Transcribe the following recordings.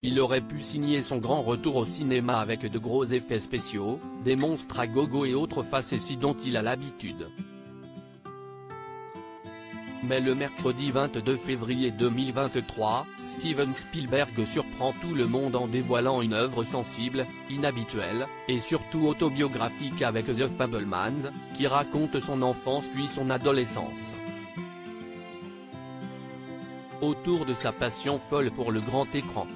Il aurait pu signer son grand retour au cinéma avec de gros effets spéciaux, des monstres à gogo et autres facéties dont il a l'habitude. Mais le mercredi 22 février 2023, Steven Spielberg surprend tout le monde en dévoilant une œuvre sensible, inhabituelle, et surtout autobiographique avec The Fabelmans, qui raconte son enfance puis son adolescence. Autour de sa passion folle pour le grand écran.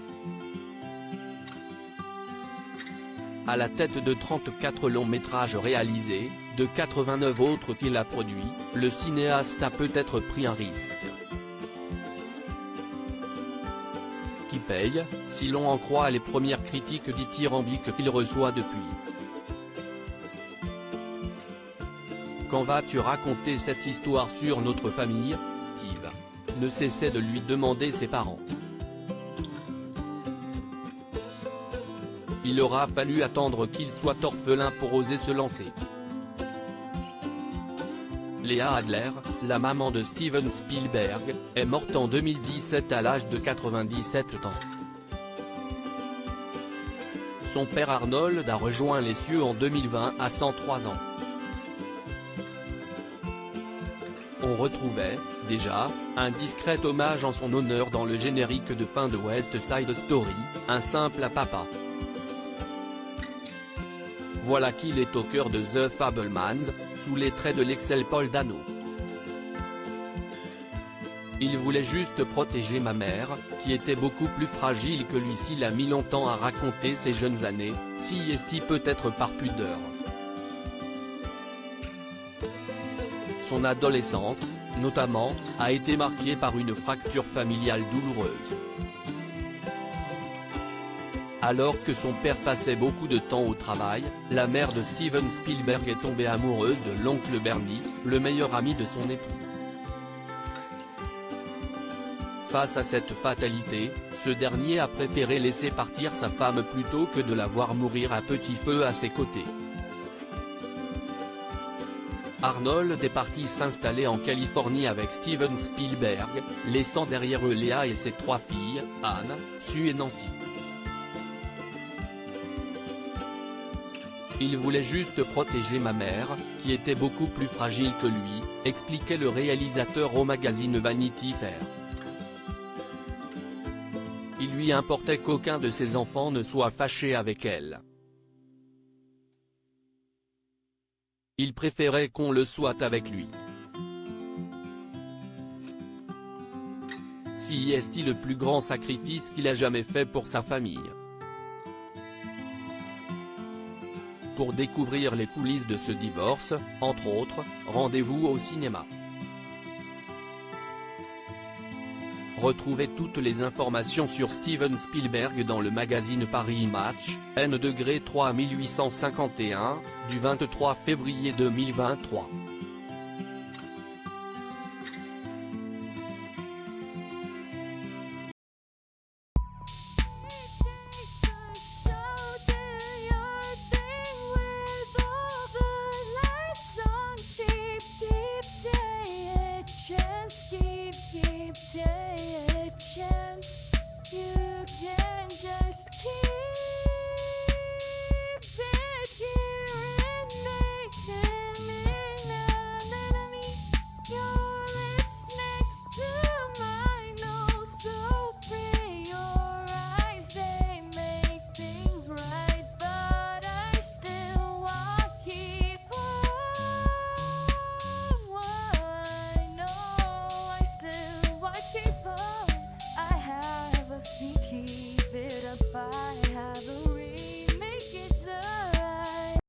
À la tête de 34 longs métrages réalisés, de 89 autres qu'il a produits, le cinéaste a peut-être pris un risque. Qui paye, si l'on en croit les premières critiques dithyrambiques qu'il reçoit depuis. Quand vas-tu raconter cette histoire sur notre famille, Steve ? Ne cessait de lui demander ses parents. Il aura fallu attendre qu'il soit orphelin pour oser se lancer. Léa Adler, la maman de Steven Spielberg, est morte en 2017 à l'âge de 97 ans. Son père Arnold a rejoint les cieux en 2020 à 103 ans. On retrouvait, déjà, un discret hommage en son honneur dans le générique de fin de West Side Story, un simple à papa. Voilà qu'il est au cœur de The Fabelmans, sous les traits de l'excellent Paul Dano. Il voulait juste protéger ma mère, qui était beaucoup plus fragile que lui. S'il a mis longtemps à raconter ses jeunes années, si est-il peut-être par pudeur. Son adolescence, notamment, a été marquée par une fracture familiale douloureuse. Alors que son père passait beaucoup de temps au travail, la mère de Steven Spielberg est tombée amoureuse de l'oncle Bernie, le meilleur ami de son époux. Face à cette fatalité, ce dernier a préféré laisser partir sa femme plutôt que de la voir mourir à petit feu à ses côtés. Arnold est parti s'installer en Californie avec Steven Spielberg, laissant derrière eux Léa et ses 3 filles, Anne, Sue et Nancy. Il voulait juste protéger ma mère, qui était beaucoup plus fragile que lui, expliquait le réalisateur au magazine Vanity Fair. Il lui importait qu'aucun de ses enfants ne soit fâché avec elle. Il préférait qu'on le soit avec lui. Si est-il le plus grand sacrifice qu'il a jamais fait pour sa famille. Pour découvrir les coulisses de ce divorce, entre autres, rendez-vous au cinéma. Retrouvez toutes les informations sur Steven Spielberg dans le magazine Paris Match, N°3 1851, du 23 février 2023.